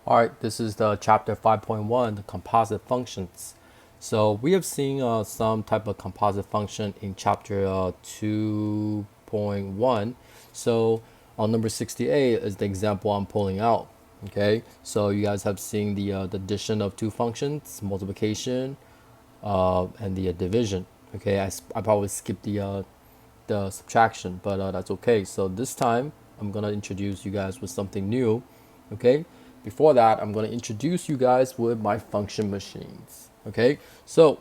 All right, this is the chapter 5.1, the composite functions. So we have seen some type of composite function in chapter 2.1. So on number 68 is the example I'm pulling out. Okay, so you guys have seen the addition of two functions, multiplication, and the division. Okay, I probably skipped the subtraction, but that's okay. So this time I'm gonna introduce you guys with something new. Okay, before that I'm gonna introduce you guys with my function machines. Okay, so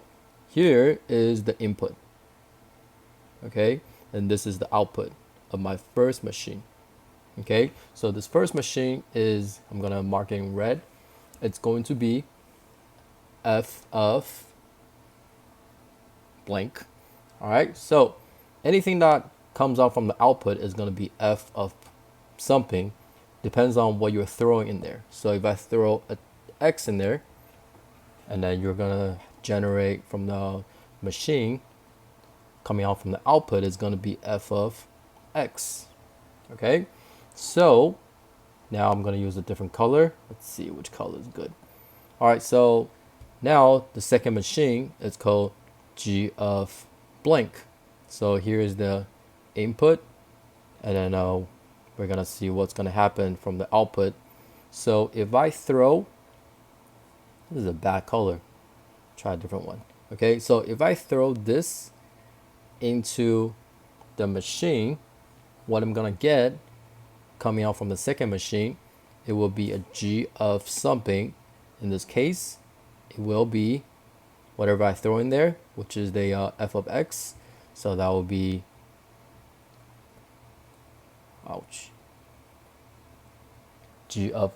here is the input. Okay, and this is the output of my first machine. Okay, so this first machine is, I'm gonna mark it in red, it's going to be f of blank. All right, so anything that comes out from the output is going to be f of something, depends on what you're throwing in there. So if I throw a x in there, and then you're going to generate from the machine, coming out from the output is going to be f of x. Okay, so now I'm going to use a different color. Let's see which color is good. All right, so now the second machine is called g of blank. So here is the input, and then we're gonna see what's gonna happen from the output. So if I throw, this is a bad color, try a different one. Okay, so if I throw this into the machine, what I'm gonna get coming out from the second machine, it will be a g of something. In this case, it will be whatever I throw in there, which is the f of x. So that will be, ouch, g of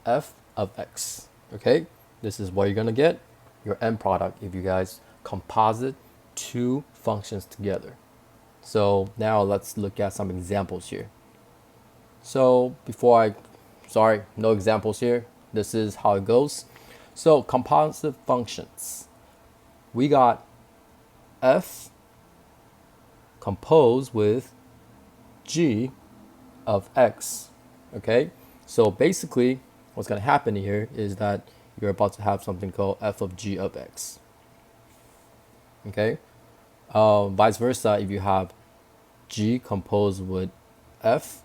f of x. Okay, this is what you're gonna get, your end product, if you guys composite two functions together. So now let's look at some examples here. So sorry, no examples here. This is how it goes. So composite functions, we got f composed with g of x. Okay, so basically what's going to happen here is that you're about to have something called f of g of x. Okay, vice versa, if you have g composed with f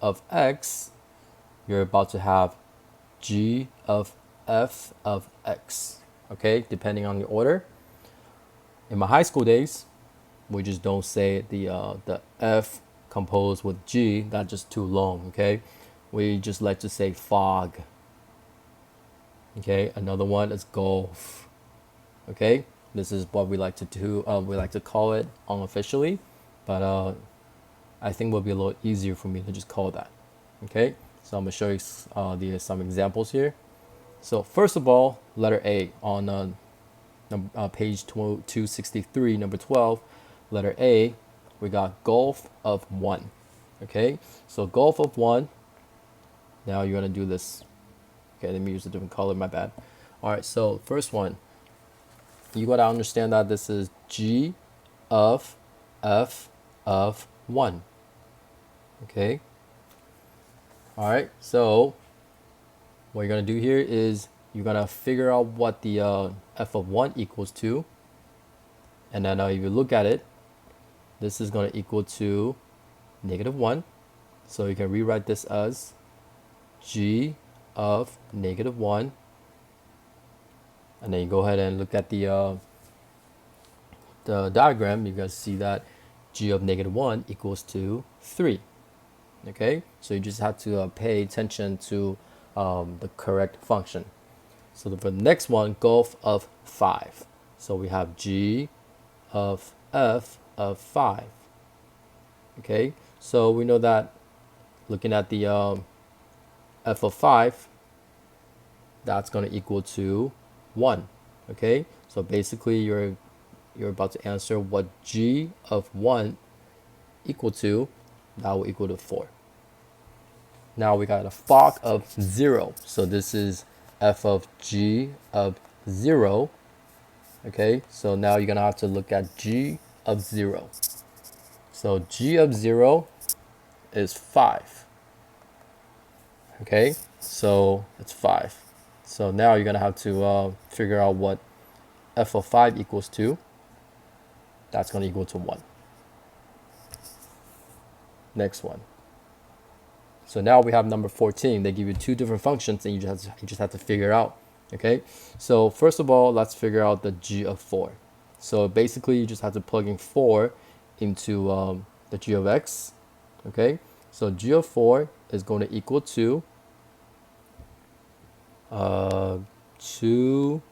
of x, you're about to have g of f of x. Okay, depending on the order. In my high school days, we just don't say the f composed with g, that's just too long. Okay, we just like to say fog. Okay, another one is golf. Okay, this is what we like to do. We like to call it unofficially, but I think it will be a little easier for me to just call that. Okay, so I'm gonna show you some examples here. So first of all, letter A on page 263, number 12, letter A, we got golf of 1. Okay, so golf of 1. Now you're gonna do this. Okay, let me use a different color, my bad. All right, so first one, you gotta understand that this is g of f of 1. Okay, all right, so what you're gonna do here is you're gonna figure out what the f of 1 equals to, and then if you look at it, this is gonna equal to -1. So you can rewrite this as g of -1, and then you go ahead and look at the diagram. You guys see that g of -1 equals to 3. Okay, so you just have to pay attention to the correct function. So for the next one, golf of 5. So we have g of f of 5. Okay, so we know that looking at the f of 5, that's going to equal to 1. Okay, so basically you're about to answer what g of 1 equal to. That will equal to 4. Now we got a fog of 0. So this is f of g of 0. Okay, so now you're gonna have to look at g of 0. So g of 0 is 5. Okay, so it's 5. So now you're gonna have to figure out what f of 5 equals to. That's gonna equal to 1. Next one. So now we have number 14. They give you two different functions and you just have to figure out. Okay, so first of all, let's figure out the g of 4. So basically you just have to plug in 4 into the g of x. Okay, so g of 4 is going to equal to 2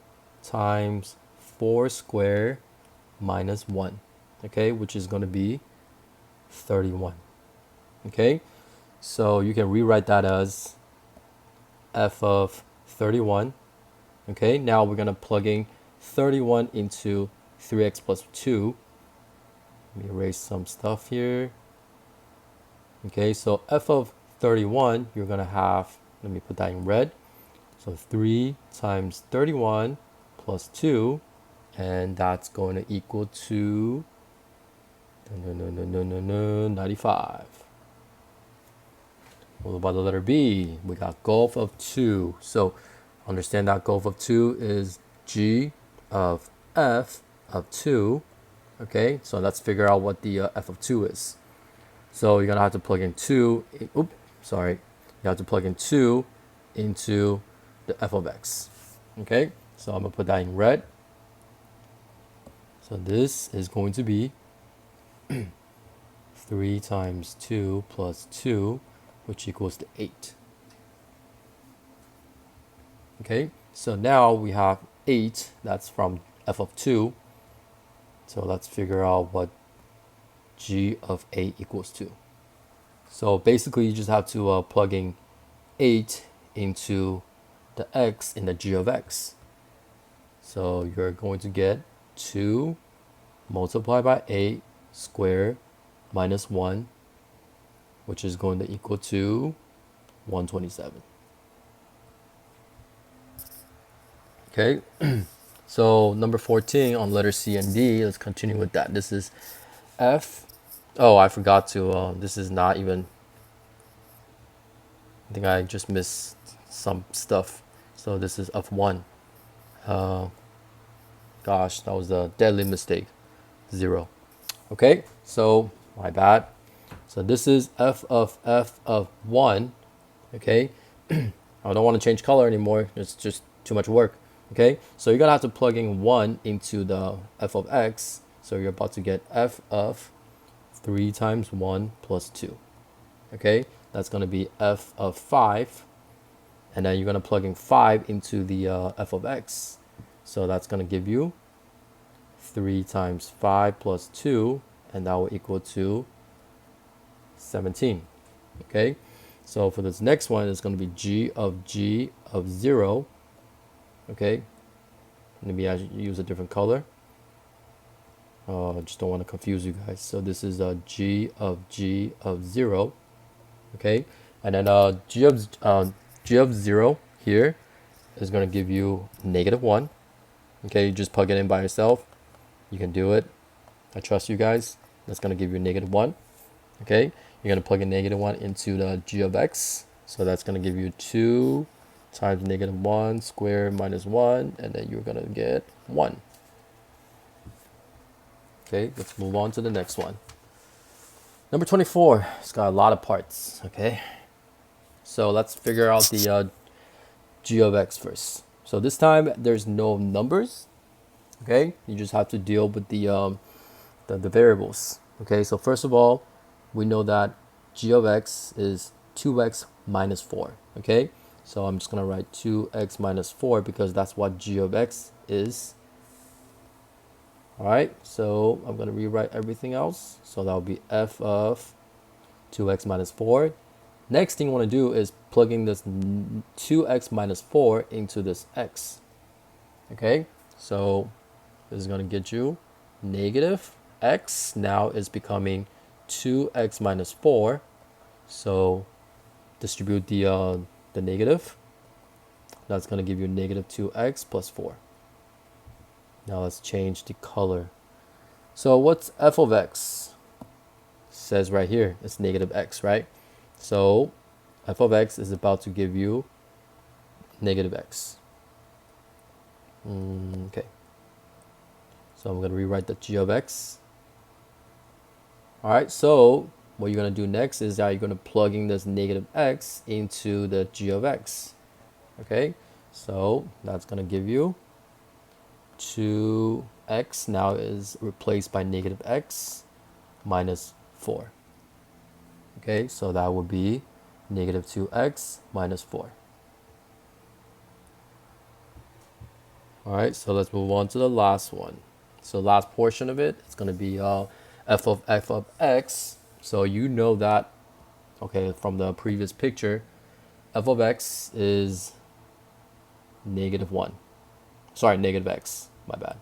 times 4 squared minus 1. Okay, which is going to be 31. Okay, so you can rewrite that as f of 31. Okay, now we're going to plug in 31 into 3x plus 2. Let me erase some stuff here. Okay, so f of 31, you're going to have, let me put that in red. So 3 times 31 plus 2, and that's going to equal to 95. What about the letter B? We got golf of 2. So understand that golf of 2 is g of f of 2. Okay, so let's figure out what the f of 2 is. So you're going to have to plug in 2. You have to plug in 2 into the f of x. Okay, so I'm going to put that in red. So this is going to be 3 times 2 plus 2, which equals to 8. Okay, so now we have 8. That's from f of 2. So let's figure out what g of 8 equals to. So basically you just have to plug in 8 into the x in the g of x. So you're going to get 2 multiplied by 8 squared minus 1, which is going to equal to 127. Okay, so number 14 on letter C and D, let's continue with that. This is F. Oh, I forgot to, this is not even, I think I just missed some stuff. So this is F1. Gosh, that was a deadly mistake. 0. Okay, so my bad. So this is f of 1. Okay, I don't want to change color anymore. It's just too much work. Okay, so you're gonna have to plug in 1 into the f of x. So you're about to get f of 3 times 1 plus 2. Okay, that's gonna be f of 5. And then you're gonna plug in 5 into the f of x. So that's gonna give you 3 times 5 plus 2, and that will equal to 17. Okay, so for this next one, it's going to be g of 0. Okay, maybe I use a different color. I just don't want to confuse you guys. So this is a g of 0. Okay, and then g of 0 here is going to give you -1. Okay, you just plug it in by yourself. You can do it. I trust you guys. That's going to give you -1. Okay, you're going to plug in -1 into the g of x. So that's going to give you 2 times -1 squared minus 1, and then you're going to get 1. Okay, let's move on to the next one. Number 24. It's got a lot of parts. Okay, so let's figure out the g of x first. So this time there's no numbers. Okay, you just have to deal with the variables. Okay, so first of all, we know that g of x is 2x minus 4. Okay, so I'm just gonna write 2x minus 4 because that's what g of x is. All right, so I'm gonna rewrite everything else. So that will be f of 2x minus 4. Next thing you want to do is plugging this 2x minus 4 into this x. Okay, so this is going to get you negative x. Now is becoming 2x minus 4. So distribute the negative. That's going to give you negative 2x plus 4. Now let's change the color. So what's f of x? It says right here it's negative x, right? So f of x is about to give you negative x. Okay. So I'm going to rewrite the g of x. All right, so what you're going to do next is that you're going to plug in this negative x into the g of x. Okay, so that's going to give you 2x now is replaced by negative x minus 4. Okay, so that would be negative 2x minus 4. All right, so let's move on to the last one. So last portion of it, it's going to be f of x. So you know that, okay, from the previous picture, f of x is negative 1. Sorry, negative x, my bad.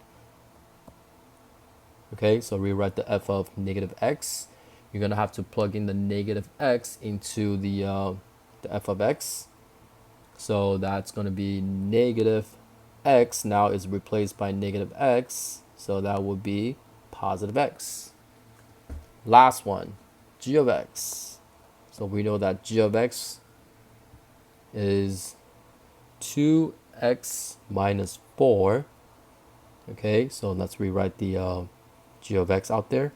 Okay, so rewrite the f of negative x. You're going to have to plug in the negative x into the f of x. So that's going to be negative x now is replaced by negative x. So that would be positive x. Last one, g of x. So we know that g of x is 2x minus 4. Okay, so let's rewrite the g of x out there.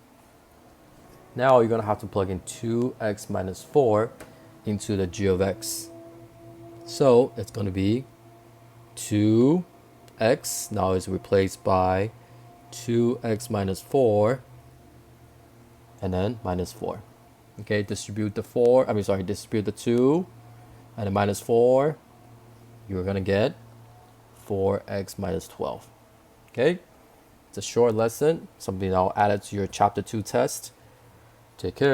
Now you're going to have to plug in 2x minus 4 into the g of x. So it's going to be 2x now is replaced by 2x minus 4 and then minus 4. Okay, distribute the 2 and the minus 4. You're going to get 4x minus 12. Okay, it's a short lesson, something I'll add it to your chapter 2 test. Take care.